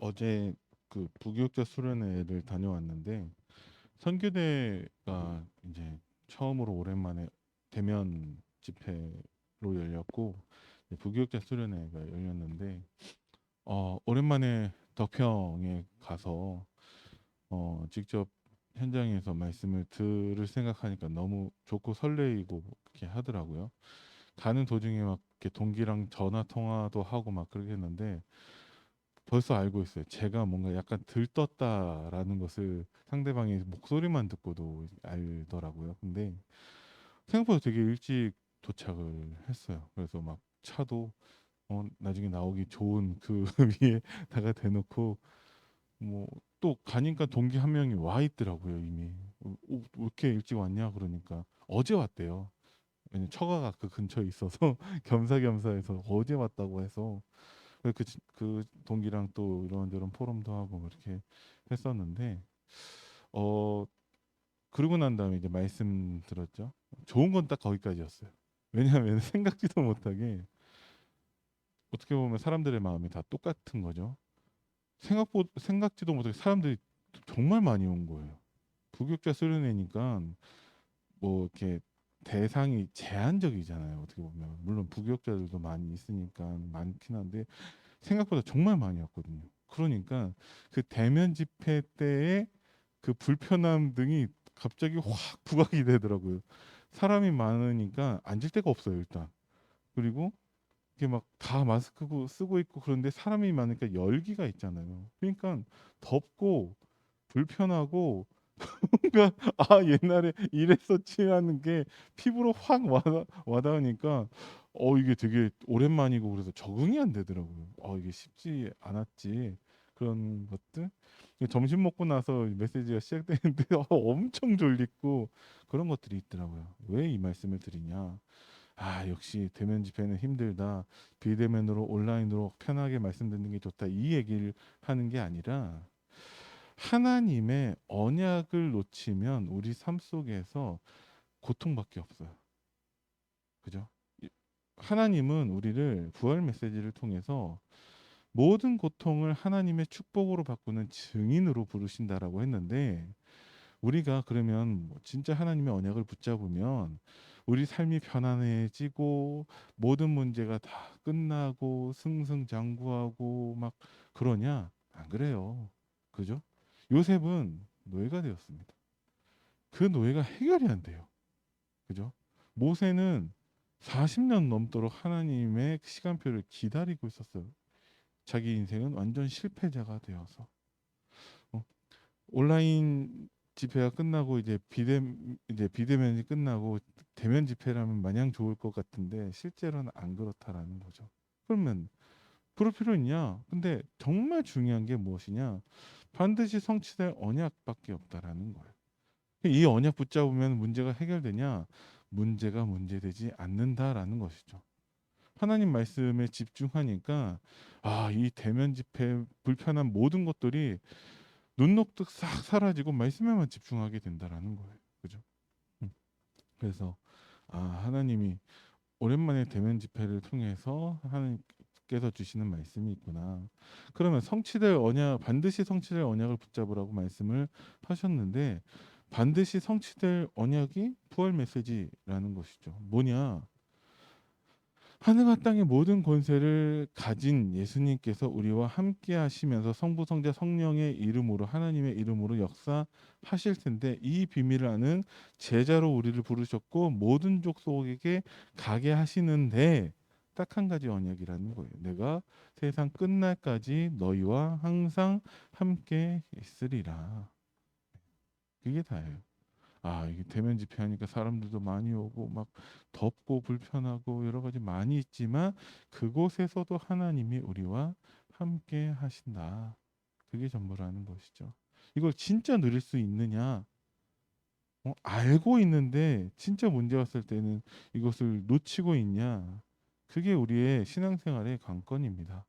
어제 그 부교육자 수련회를 다녀왔는데 선교대가 이제 처음으로 오랜만에 대면 집회로 열렸고 이제 부교육자 수련회가 열렸는데 오랜만에 덕평에 가서 직접 현장에서 말씀을 들을 생각하니까 너무 좋고 설레이고 그렇게 하더라고요. 가는 도중에 막 이렇게 동기랑 전화 통화도 하고 막 그러게 했는데 벌써 알고 있어요. 제가 뭔가 약간 들떴다라는 것을 상대방의 목소리만 듣고도 알더라고요. 근데 생각보다 되게 일찍 도착을 했어요. 그래서 막 차도 나중에 나오기 좋은 그 위에다가 대놓고 뭐 또 가니까 동기 한 명이 와 있더라고요. 이미 왜 이렇게 일찍 왔냐 그러니까 어제 왔대요. 왜냐면 처가가 그 근처에 있어서 겸사겸사해서 어제 왔다고 해서 그 동기랑 또 이런저런 포럼도 하고 뭐 이렇게 했었는데 어 그러고 난 다음에 이제 말씀 들었죠. 좋은 건 딱 거기까지였어요. 왜냐하면 생각지도 못하게 어떻게 보면 사람들의 마음이 다 똑같은 거죠. 생각지도 못하게 사람들이 정말 많이 온 거예요. 부교육자 수련회니까 뭐 이렇게 대상이 제한적이잖아요. 어떻게 보면 물론 부교육자들도 많이 있으니까 많긴 한데 생각보다 정말 많이 왔거든요. 그러니까 그 대면 집회 때의 그 불편함 등이 갑자기 확 부각이 되더라고요. 사람이 많으니까 앉을 데가 없어요, 일단. 그리고 이게 막 다 마스크 쓰고 있고 그런데 사람이 많으니까 열기가 있잖아요. 그러니까 덥고 불편하고 뭔가 옛날에 이랬었지 하는 게 피부로 확 와닿으니까 이게 되게 오랜만이고 그래서 적응이 안 되더라고요. 이게 쉽지 않았지 그런 것들. 점심 먹고 나서 메시지가 시작되는데 엄청 졸립고 그런 것들이 있더라고요. 왜 이 말씀을 드리냐? 역시 대면 집회는 힘들다. 비대면으로 온라인으로 편하게 말씀 듣는 게 좋다. 이 얘기를 하는 게 아니라 하나님의 언약을 놓치면 우리 삶 속에서 고통밖에 없어요. 그죠? 하나님은 우리를 부활 메시지를 통해서 모든 고통을 하나님의 축복으로 바꾸는 증인으로 부르신다라고 했는데 우리가 그러면 진짜 하나님의 언약을 붙잡으면 우리 삶이 편안해지고 모든 문제가 다 끝나고 승승장구하고 막 그러냐? 안 그래요. 그죠? 요셉은 노예가 되었습니다. 그 노예가 해결이 안 돼요. 그죠? 모세는 40년 넘도록 하나님의 시간표를 기다리고 있었어요. 자기 인생은 완전 실패자가 되어서. 어, 온라인 집회가 끝나고 이제 비대면이 끝나고 대면 집회라면 마냥 좋을 것 같은데 실제로는 안 그렇다라는 거죠. 그러면 그럴 필요 있냐? 근데 정말 중요한 게 무엇이냐? 반드시 성취될 언약밖에 없다라는 거예요. 이 언약 붙잡으면 문제가 해결되냐? 문제가 문제되지 않는다라는 것이죠. 하나님 말씀에 집중하니까 이 대면 집회 불편한 모든 것들이 눈 녹듯 싹 사라지고 말씀에만 집중하게 된다라는 거예요. 그죠? 음. 그래서 하나님이 오랜만에 대면 집회를 통해서 하나님께서 주시는 말씀이 있구나. 그러면 성취될 언약 반드시 성취될 언약을 붙잡으라고 말씀을 하셨는데 반드시 성취될 언약이 부활 메시지라는 것이죠. 뭐냐? 하늘과 땅의 모든 권세를 가진 예수님께서 우리와 함께 하시면서 성부, 성자, 성령의 이름으로 하나님의 이름으로 역사하실 텐데 이 비밀을 아는 제자로 우리를 부르셨고 모든 족속에게 가게 하시는데 딱 한 가지 언약이라는 거예요. 내가 세상 끝날까지 너희와 항상 함께 있으리라. 그게 다예요. 이게 대면 집회하니까 사람들도 많이 오고 막 덥고 불편하고 여러 가지 많이 있지만 그곳에서도 하나님이 우리와 함께 하신다. 그게 전부라는 것이죠. 이걸 진짜 누릴 수 있느냐? 알고 있는데 진짜 문제 왔을 때는 이것을 놓치고 있냐? 그게 우리의 신앙생활의 관건입니다.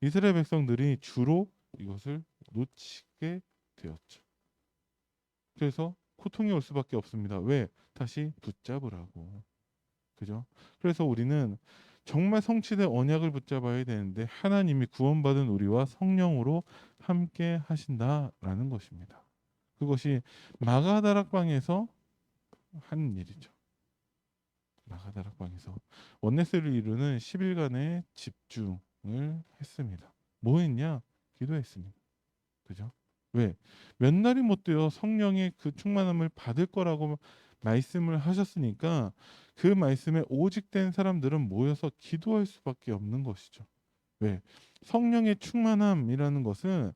이스라엘 백성들이 주로 이것을 놓치게 되었죠. 그래서 고통이 올 수밖에 없습니다. 왜? 다시 붙잡으라고. 그죠? 그래서 우리는 정말 성취된 언약을 붙잡아야 되는데 하나님이 구원받은 우리와 성령으로 함께 하신다라는 것입니다. 그것이 마가다락방에서 한 일이죠. 마가다락방에서 원네스를 이루는 10일간의 집중을 했습니다. 뭐 했냐? 기도했습니다. 그죠? 왜? 몇 날이 못 되어 성령의 그 충만함을 받을 거라고 말씀을 하셨으니까 그 말씀에 오직된 사람들은 모여서 기도할 수밖에 없는 것이죠. 왜? 성령의 충만함이라는 것은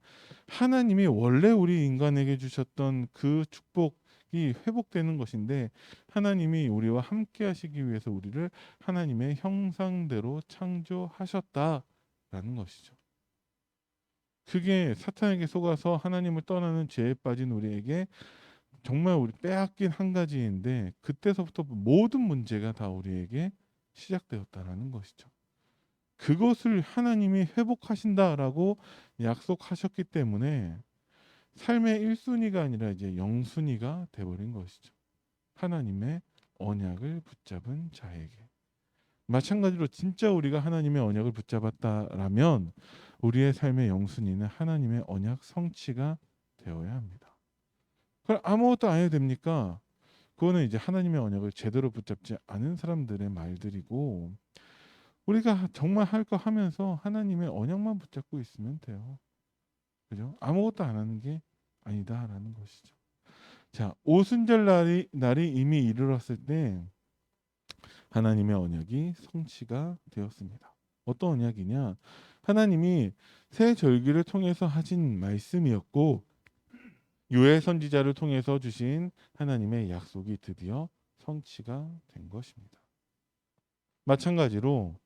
하나님이 원래 우리 인간에게 주셨던 그 축복이 회복되는 것인데 하나님이 우리와 함께 하시기 위해서 우리를 하나님의 형상대로 창조하셨다라는 것이죠. 그게 사탄에게 속아서 하나님을 떠나는 죄에 빠진 우리에게 정말 우리 빼앗긴 한 가지인데 그때서부터 모든 문제가 다 우리에게 시작되었다라는 것이죠. 그것을 하나님이 회복하신다라고 약속하셨기 때문에 삶의 1순위가 아니라 이제 0순위가 돼버린 것이죠. 하나님의 언약을 붙잡은 자에게. 마찬가지로 진짜 우리가 하나님의 언약을 붙잡았다라면 우리의 삶의 0순위는 하나님의 언약 성취가 되어야 합니다. 그럼 아무것도 안 해도 됩니까? 그거는 이제 하나님의 언약을 제대로 붙잡지 않은 사람들의 말들이고 우리가 정말 할 거 하면서 하나님의 언약만 붙잡고 있으면 돼요. 그죠? 아무것도 안 하는 게 아니다라는 것이죠. 자, 오순절 날이 이미 이르렀을 때 하나님의 언약이 성취가 되었습니다. 어떤 언약이냐? 하나님이 새 절기를 통해서 하신 말씀이었고 유해 선지자를 통해서 주신 하나님의 약속이 드디어 성취가 된 것입니다. 마찬가지로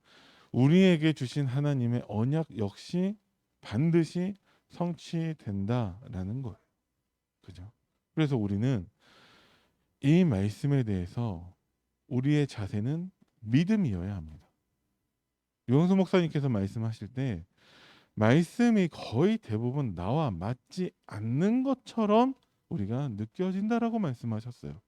우리에게 주신 하나님의 언약 역시 반드시 성취된다라는 거예요. 그죠? 그래서 우리는 이 말씀에 대해서 우리의 자세는 믿음이어야 합니다. 유영수 목사님께서 말씀하실 때 말씀이 거의 대부분 나와 맞지 않는 것처럼 우리가 느껴진다라고 말씀하셨어요.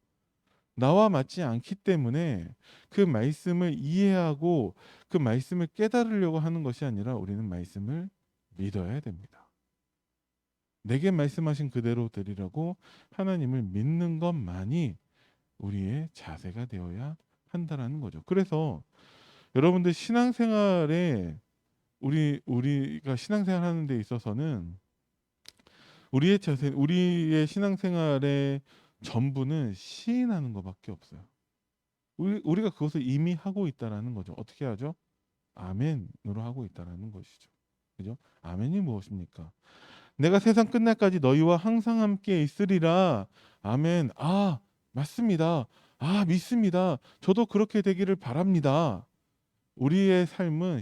나와 맞지 않기 때문에 그 말씀을 이해하고 그 말씀을 깨달으려고 하는 것이 아니라 우리는 말씀을 믿어야 됩니다. 내게 말씀하신 그대로 되리라고 하나님을 믿는 것만이 우리의 자세가 되어야 한다라는 거죠. 그래서 여러분들 신앙생활에 우리가 신앙생활 하는 데 있어서는 우리의 자세, 우리의 신앙생활의 전부는 시인하는 것밖에 없어요. 우리가 그것을 이미 하고 있다라는 거죠. 어떻게 하죠? 아멘으로 하고 있다라는 것이죠. 그죠? 아멘이 무엇입니까? 내가 세상 끝날까지 너희와 항상 함께 있으리라. 아멘. 아, 맞습니다. 아, 믿습니다. 저도 그렇게 되기를 바랍니다. 우리의 삶은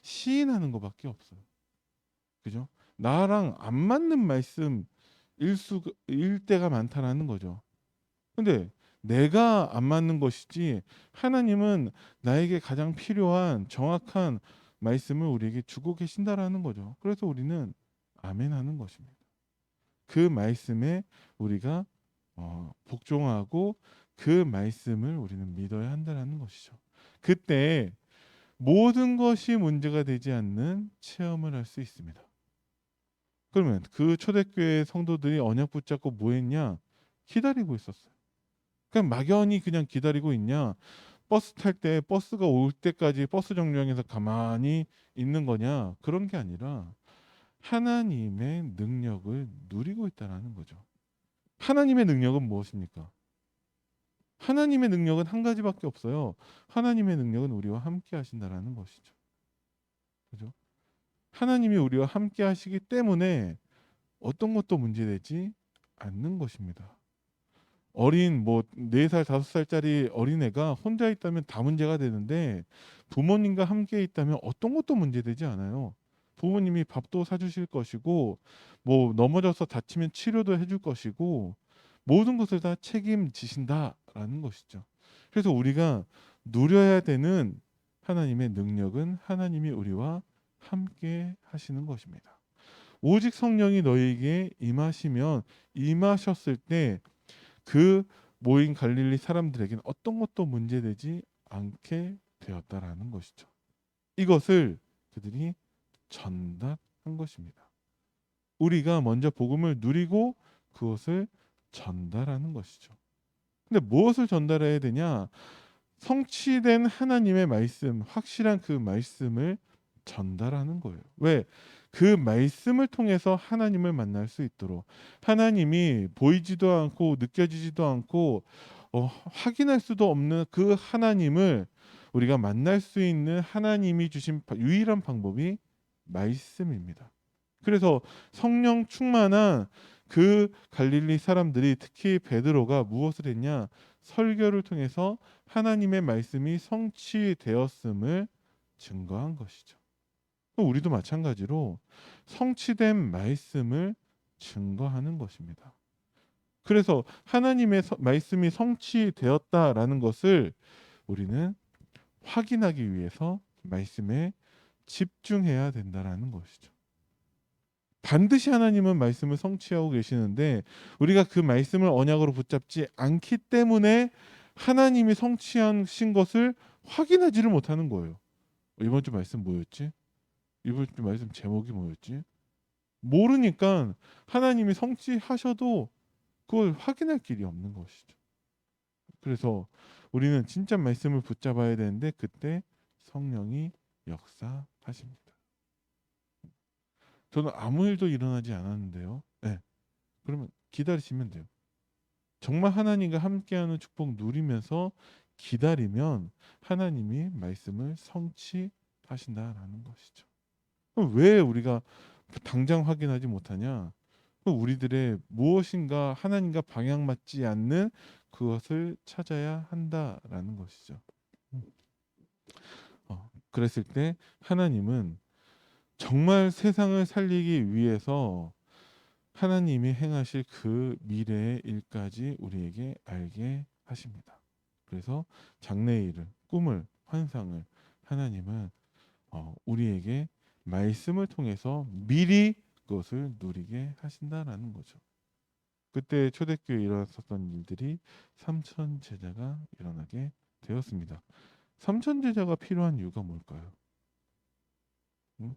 시인하는 것밖에 없어요. 그죠? 나랑 안 맞는 말씀일 때가 많다라는 거죠. 근데 내가 안 맞는 것이지 하나님은 나에게 가장 필요한 정확한 말씀을 우리에게 주고 계신다라는 거죠. 그래서 우리는 아멘 하는 것입니다. 그 말씀에 우리가 복종하고 그 말씀을 우리는 믿어야 한다는 것이죠. 그때 모든 것이 문제가 되지 않는 체험을 할 수 있습니다. 그러면 그 초대교회 성도들이 언약 붙잡고 뭐 했냐? 기다리고 있었어요. 그냥 막연히 그냥 기다리고 있냐? 버스 탈 때 버스가 올 때까지 버스 정류장에서 가만히 있는 거냐? 그런 게 아니라 하나님의 능력을 누리고 있다는 거죠. 하나님의 능력은 무엇입니까? 하나님의 능력은 한 가지밖에 없어요. 하나님의 능력은 우리와 함께 하신다라는 것이죠. 그죠? 하나님이 우리와 함께 하시기 때문에 어떤 것도 문제되지 않는 것입니다. 어린 뭐 4살, 5살짜리 어린애가 혼자 있다면 다 문제가 되는데 부모님과 함께 있다면 어떤 것도 문제되지 않아요. 부모님이 밥도 사주실 것이고 뭐 넘어져서 다치면 치료도 해줄 것이고 모든 것을 다 책임지신다라는 것이죠. 그래서 우리가 누려야 되는 하나님의 능력은 하나님이 우리와 함께 하시는 것입니다. 오직 성령이 너희에게 임하셨을 때 그 모인 갈릴리 사람들에게는 어떤 것도 문제되지 않게 되었다라는 것이죠. 이것을 그들이 전달한 것입니다. 우리가 먼저 복음을 누리고 그것을 전달하는 것이죠. 근데 무엇을 전달해야 되냐? 성취된 하나님의 말씀, 확실한 그 말씀을 전달하는 거예요. 왜? 그 말씀을 통해서 하나님을 만날 수 있도록, 하나님이 보이지도 않고 느껴지지도 않고 확인할 수도 없는 그 하나님을 우리가 만날 수 있는 하나님이 주신 유일한 방법이 말씀입니다. 그래서 성령 충만한 그 갈릴리 사람들이, 특히 베드로가 무엇을 했냐? 설교를 통해서 하나님의 말씀이 성취되었음을 증거한 것이죠. 우리도 마찬가지로 성취된 말씀을 증거하는 것입니다. 그래서 하나님의 말씀이 성취되었다라는 것을 우리는 확인하기 위해서 말씀에 집중해야 된다라는 것이죠. 반드시 하나님은 말씀을 성취하고 계시는데 우리가 그 말씀을 언약으로 붙잡지 않기 때문에 하나님이 성취하신 것을 확인하지를 못하는 거예요. 이번 주 말씀 뭐였지? 이번 주 말씀 제목이 뭐였지? 모르니까 하나님이 성취하셔도 그걸 확인할 길이 없는 것이죠. 그래서 우리는 진짜 말씀을 붙잡아야 되는데 그때 성령이 역사하십니다. 저는 아무 일도 일어나지 않았는데요. 네. 그러면 기다리시면 돼요. 정말 하나님과 함께하는 축복 누리면서 기다리면 하나님이 말씀을 성취하신다라는 것이죠. 그럼 왜 우리가 당장 확인하지 못하냐? 우리들의 무엇인가 하나님과 방향 맞지 않는 그것을 찾아야 한다라는 것이죠. 그랬을 때 하나님은 정말 세상을 살리기 위해서 하나님이 행하실 그 미래의 일까지 우리에게 알게 하십니다. 그래서 장래의 일을, 꿈을, 환상을 하나님은 우리에게 말씀을 통해서 미리 그것을 누리게 하신다라는 거죠. 그때 초대교회에 일어났었던 일들이 삼천 제자가 일어나게 되었습니다. 삼천 제자가 필요한 이유가 뭘까요? 응?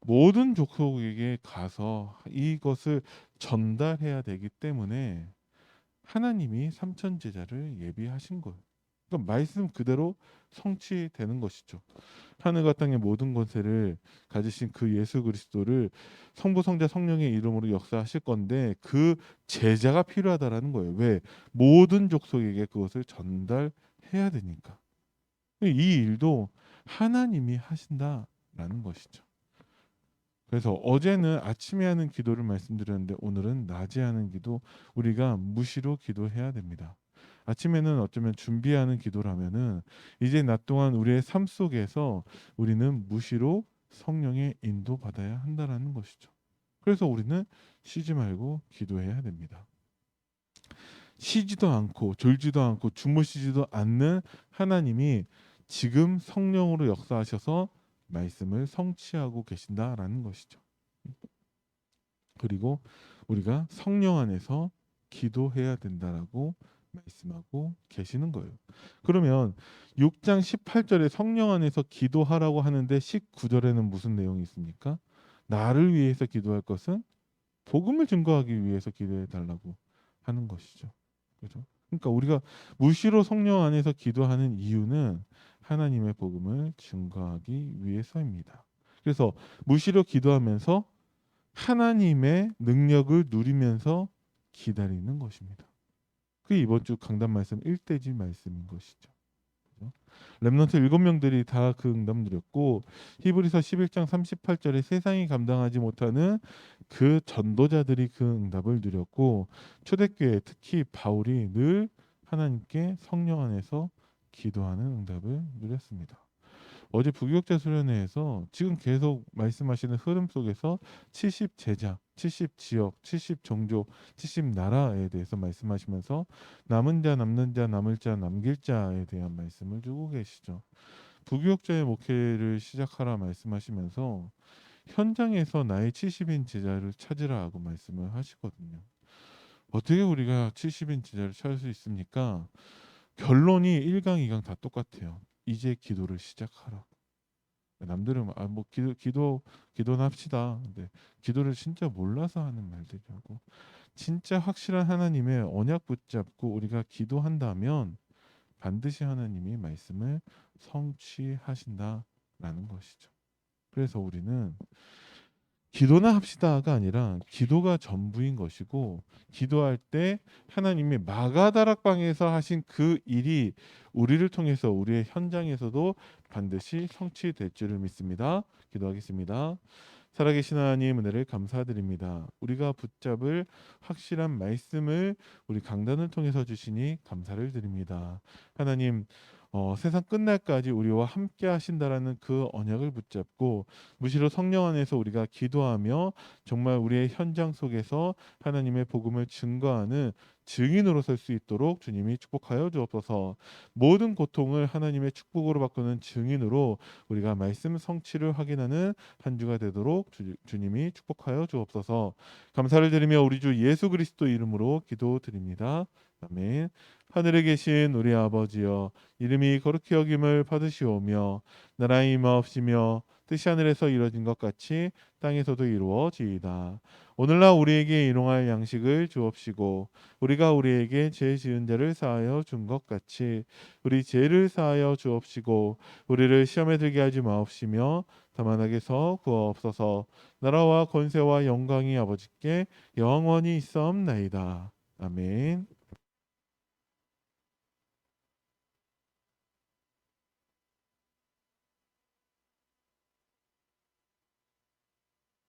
모든 족속에게 가서 이것을 전달해야 되기 때문에 하나님이 삼천 제자를 예비하신 거예요. 그러니까 말씀 그대로 성취되는 것이죠. 하늘과 땅의 모든 권세를 가지신 그 예수 그리스도를 성부 성자 성령의 이름으로 역사하실 건데 그 제자가 필요하다라는 거예요. 왜? 모든 족속에게 그것을 전달해야 되니까. 이 일도 하나님이 하신다라는 것이죠. 그래서 어제는 아침에 하는 기도를 말씀드렸는데 오늘은 낮에 하는 기도, 우리가 무시로 기도해야 됩니다. 아침에는 어쩌면 준비하는 기도라면은 이제 낮 동안 우리의 삶 속에서 우리는 무시로 성령의 인도 받아야 한다라는 것이죠. 그래서 우리는 쉬지 말고 기도해야 됩니다. 쉬지도 않고 졸지도 않고 주무시지도 않는 하나님이 지금 성령으로 역사하셔서 말씀을 성취하고 계신다라는 것이죠. 그리고 우리가 성령 안에서 기도해야 된다라고 말씀하고 계시는 거예요. 그러면 6장 18절에 성령 안에서 기도하라고 하는데 19절에는 무슨 내용이 있습니까? 나를 위해서 기도할 것은 복음을 증거하기 위해서 기도해 달라고 하는 것이죠. 그죠? 그러니까 우리가 무시로 성령 안에서 기도하는 이유는 하나님의 복음을 증거하기 위해서입니다. 그래서 무시로 기도하면서 하나님의 능력을 누리면서 기다리는 것입니다. 그게 이번 주 강단 말씀 1대지 말씀인 것이죠. 그죠? 렘넌트 7명들이 다 그 응답 누렸고 히브리서 11장 38절에 세상이 감당하지 못하는 그 전도자들이 그 응답을 누렸고 초대교회 특히 바울이 늘 하나님께 성령 안에서 기도하는 응답을 누렸습니다. 어제 부교육자 수련회에서 지금 계속 말씀하시는 흐름 속에서 70 제자, 70 지역, 70 종족, 70 나라에 대해서 말씀하시면서 남은 자, 남는 자, 남을 자, 남길 자에 대한 말씀을 주고 계시죠. 부교육자의 목회를 시작하라 말씀하시면서 현장에서 나의 70인 제자를 찾으라고 말씀을 하시거든요. 어떻게 우리가 70인 제자를 찾을 수 있습니까? 결론이 1강, 2강 다 똑같아요. 이제 기도를 시작하라. 남들은 뭐 기도는 합시다. 근데 기도를 진짜 몰라서 하는 말들이라고. 진짜 확실한 하나님의 언약 붙잡고 우리가 기도한다면 반드시 하나님이 말씀을 성취하신다라는 것이죠. 그래서 우리는 기도나 합시다가 아니라 기도가 전부인 것이고, 기도할 때 하나님이 마가다락방에서 하신 그 일이 우리를 통해서 우리의 현장에서도 반드시 성취될 줄을 믿습니다. 기도하겠습니다. 살아계신 하나님, 은혜를 감사드립니다. 우리가 붙잡을 확실한 말씀을 우리 강단을 통해서 주시니 감사를 드립니다. 하나님, 세상 끝날까지 우리와 함께 하신다라는 그 언약을 붙잡고 무시로 성령 안에서 우리가 기도하며 정말 우리의 현장 속에서 하나님의 복음을 증거하는 증인으로 설 수 있도록 주님이 축복하여 주옵소서. 모든 고통을 하나님의 축복으로 바꾸는 증인으로 우리가 말씀 성취를 확인하는 한 주가 되도록 주님이 축복하여 주옵소서. 감사를 드리며 우리 주 예수 그리스도 이름으로 기도드립니다. 아멘. 하늘에 계신 우리 아버지여, 이름이 거룩히 여김을 받으시오며 나라의 임하옵시며 뜻이 하늘에서 이루어진 것 같이 땅에서도 이루어지이다. 오늘날 우리에게 일용할 양식을 주옵시고 우리가 우리에게 죄 지은 자를 사하여 준 것 같이 우리 죄를 사하여 주옵시고 우리를 시험에 들게 하지 마옵시며 다만 악에서 구하옵소서. 나라와 권세와 영광이 아버지께 영원히 있사옵나이다. 아멘.